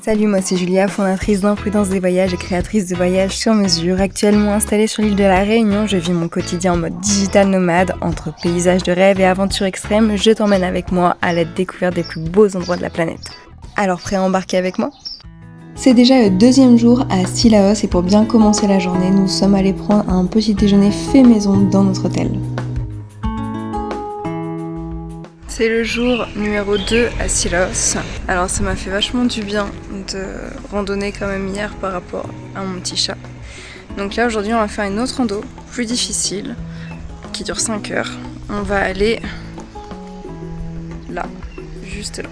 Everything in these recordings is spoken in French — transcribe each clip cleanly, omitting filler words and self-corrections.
Salut, moi c'est Julia, fondatrice d'Imprudence des voyages et créatrice de voyages sur mesure. Actuellement installée sur l'île de la Réunion, je vis mon quotidien en mode digital nomade. Entre paysages de rêve et aventures extrêmes, je t'emmène avec moi à la découverte des plus beaux endroits de la planète. Alors prêt à embarquer avec moi ? C'est déjà le deuxième jour à Sillaos et pour bien commencer la journée, nous sommes allés prendre un petit déjeuner fait maison dans notre hôtel. C'est le jour numéro 2 à Sillaos. Alors ça m'a fait vachement du bien de randonner quand même hier par rapport à mon petit chat. Donc là aujourd'hui on va faire une autre rando, plus difficile, qui dure 5 heures. On va aller là, juste là.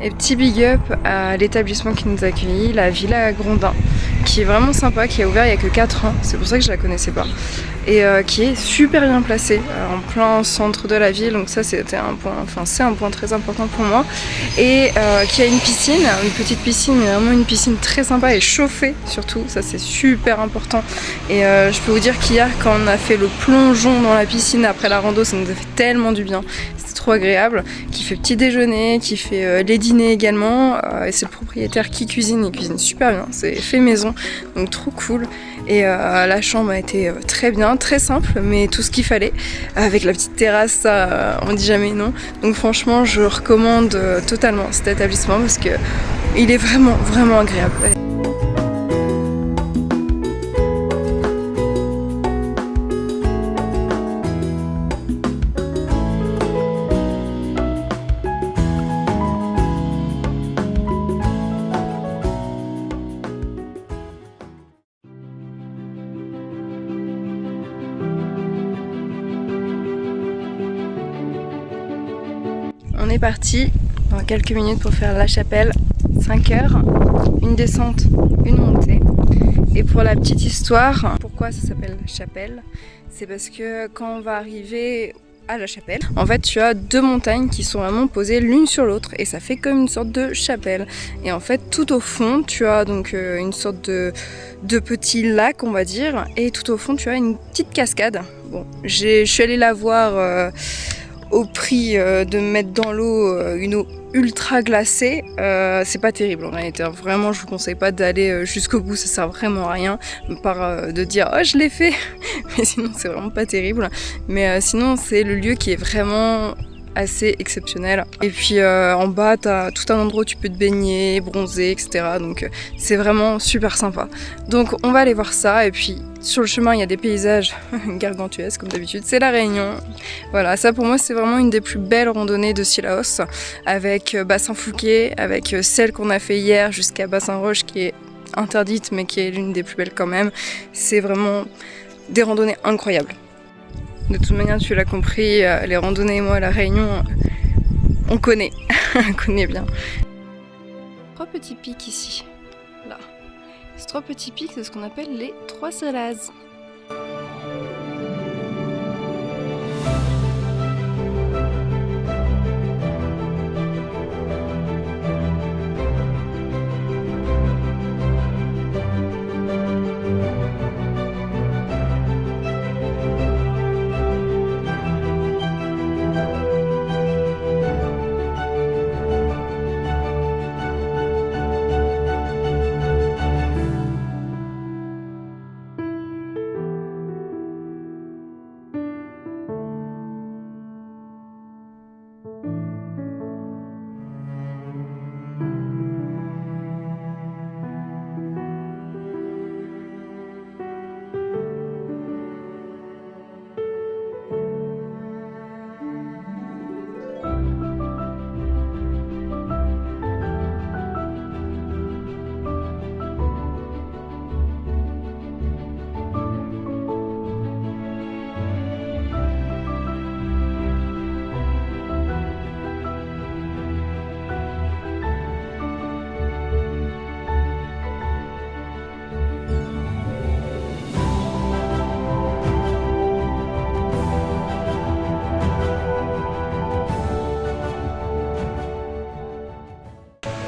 Et petit big up à l'établissement qui nous a accueillis, la Villa Grondin, qui est vraiment sympa, qui a ouvert il n'y a que 4 ans, c'est pour ça que je la connaissais pas. Et qui est super bien placée, en plein centre de la ville, donc ça c'était un point, c'est un point très important pour moi. Et qui a une piscine, une petite piscine, mais vraiment une piscine très sympa et chauffée surtout, ça c'est super important. Et je peux vous dire qu'hier quand on a fait le plongeon dans la piscine après la rando, ça nous a fait tellement du bien. Trop agréable, qui fait petit déjeuner, qui fait les dîners également, et c'est le propriétaire qui cuisine, il cuisine super bien, c'est fait maison, donc trop cool. Et la chambre a été très bien, très simple, mais tout ce qu'il fallait, avec la petite terrasse, ça, on dit jamais non. Donc franchement, je recommande totalement cet établissement parce que il est vraiment, vraiment agréable. On est parti dans quelques minutes pour faire la chapelle, 5 heures, une descente, une montée. Et pour la petite histoire, pourquoi ça s'appelle chapelle ? C'est parce que quand on va arriver à la chapelle, en fait tu as 2 montagnes qui sont vraiment posées l'une sur l'autre et ça fait comme une sorte de chapelle. Et en fait tout au fond tu as donc une sorte de petit lac on va dire, et tout au fond tu as une petite cascade. Bon, je suis allée la voir au prix de mettre dans l'eau une eau ultra glacée, c'est pas terrible en réalité. Vraiment, je vous conseille pas d'aller jusqu'au bout, ça sert vraiment à rien, par de dire oh je l'ai fait, mais sinon c'est vraiment pas terrible. Mais sinon c'est le lieu qui est vraiment assez exceptionnel. Et puis en bas t'as tout un endroit où tu peux te baigner, bronzer, etc. Donc c'est vraiment super sympa. Donc on va aller voir ça et puis sur le chemin il y a des paysages gargantuesques comme d'habitude, c'est la Réunion. Voilà, ça pour moi c'est vraiment une des plus belles randonnées de Sillaos, avec Bassin Fouquet, avec celle qu'on a fait hier jusqu'à Bassin Roche qui est interdite mais qui est l'une des plus belles quand même. C'est vraiment des randonnées incroyables. De toute manière, tu l'as compris, les randonnées et moi à la Réunion, on connaît, on connaît bien. 3 petits pics ici, là. Ces 3 petits pics, c'est ce qu'on appelle les 3 salazes.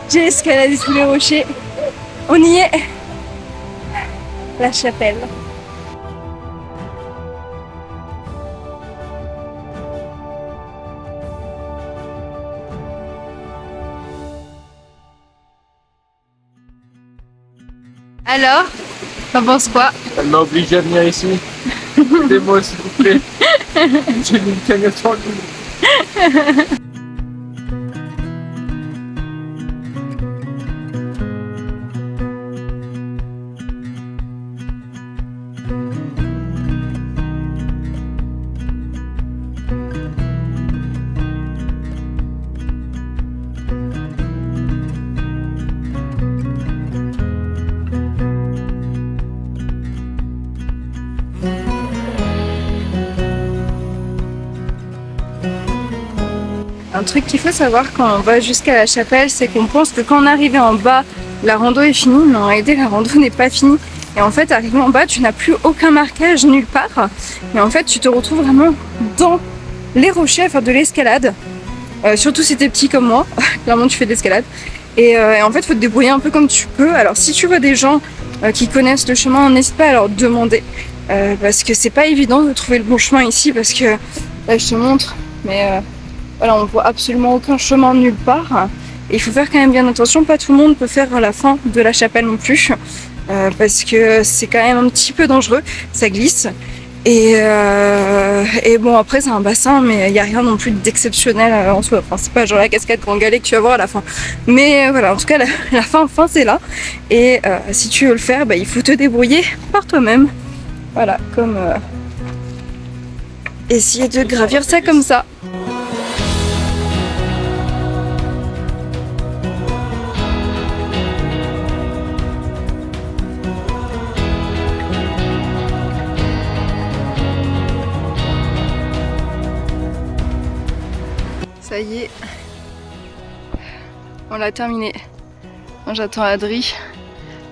J'ai escaladé tous les rochers. On y est. La chapelle. Alors, t'en penses quoi? Elle m'a obligé à venir ici. Aidez-moi s'il vous plaît. J'ai mis une canette en ligne. Un truc qu'il faut savoir quand on va jusqu'à la chapelle, c'est qu'on pense que quand on arrive en bas, la rando est finie, mais en réalité la rando n'est pas finie. Et en fait, arrivé en bas, tu n'as plus aucun marquage nulle part. Mais en fait, tu te retrouves vraiment dans les rochers à faire de l'escalade. Surtout si t'es petit comme moi, clairement tu fais de l'escalade. Et en fait, il faut te débrouiller un peu comme tu peux. Alors si tu vois des gens qui connaissent le chemin, n'hésite pas à leur demander. Parce que c'est pas évident de trouver le bon chemin ici, parce que là je te montre, mais voilà, on voit absolument aucun chemin nulle part. Et il faut faire quand même bien attention, pas tout le monde peut faire la fin de la chapelle non plus. Parce que c'est quand même un petit peu dangereux, ça glisse. Et bon, après c'est un bassin, mais il n'y a rien non plus d'exceptionnel en soi. Enfin, c'est pas genre la cascade Grand Galet que tu vas voir à la fin. Mais voilà, en tout cas, la fin c'est là. Et si tu veux le faire, il faut te débrouiller par toi-même. Voilà, comme essayer de gravir ça comme ça. Ça y est, on l'a terminé. J'attends Adri.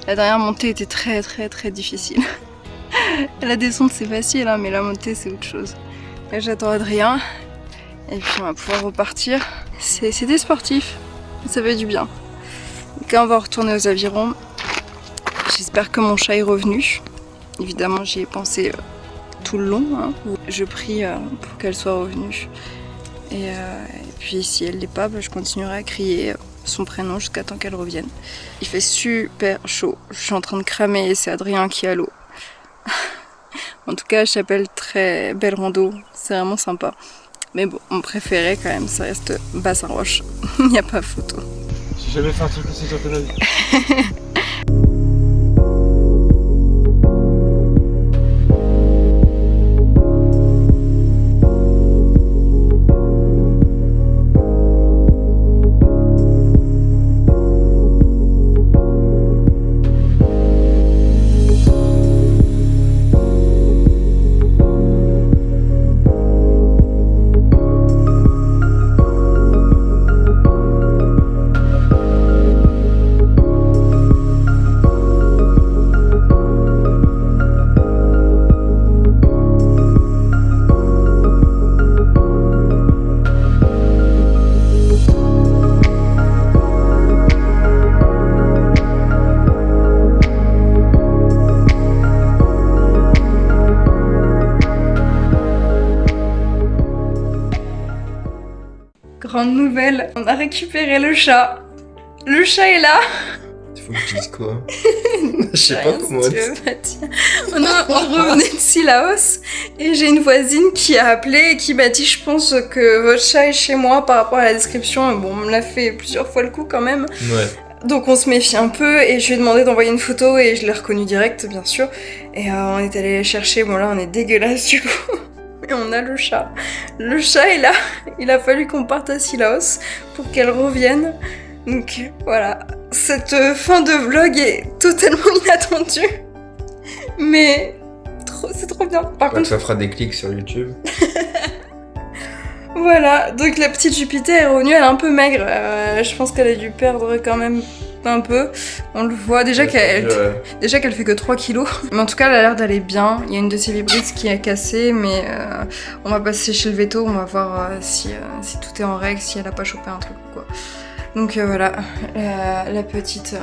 La dernière montée était très difficile. La descente c'est facile, hein, mais la montée c'est autre chose. Là j'attends Adrien et puis on va pouvoir repartir. C'était sportif, ça fait du bien. Donc là on va retourner aux avirons. J'espère que mon chat est revenu. Évidemment j'y ai pensé tout le long. Hein. Je prie pour qu'elle soit revenue. Et puis si elle l'est pas, je continuerai à crier son prénom jusqu'à temps qu'elle revienne. Il fait super chaud, je suis en train de cramer et c'est Adrien qui est à l'eau. En tout cas, chapelle très belle rando, c'est vraiment sympa. Mais bon, mon préféré quand même, ça reste Bassin-Roche, il n'y a pas photo. J'ai jamais fait un truc aussi sur ta vie. Grande nouvelle, on a récupéré le chat. Le chat est là. Il faut que je dise quoi? Je sais pas comment dire. On revenait de Sillaos et j'ai une voisine qui a appelé et qui m'a dit je pense que votre chat est chez moi par rapport à la description. Bon, on me l'a fait plusieurs fois le coup quand même. Ouais. Donc on se méfie un peu et je lui ai demandé d'envoyer une photo et je l'ai reconnu direct bien sûr. Et on est allé les chercher, bon là on est dégueulasse du coup. Et on a le chat. Le chat est là. Il a fallu qu'on parte à Sillaos pour qu'elle revienne. Donc voilà. Cette fin de vlog est totalement inattendue. Mais c'est trop bien. Par contre, ça fera des clics sur YouTube. Voilà. Donc la petite Jupiter est revenue. Elle est un peu maigre. Je pense qu'elle a dû perdre quand même un peu. On le voit déjà qu'elle fait que 3 kilos. Mais en tout cas, elle a l'air d'aller bien. Il y a une de ses vibrisses qui a cassé, mais on va passer chez le veto. On va voir si tout est en règle, si elle a pas chopé un truc ou quoi. Donc voilà, la petite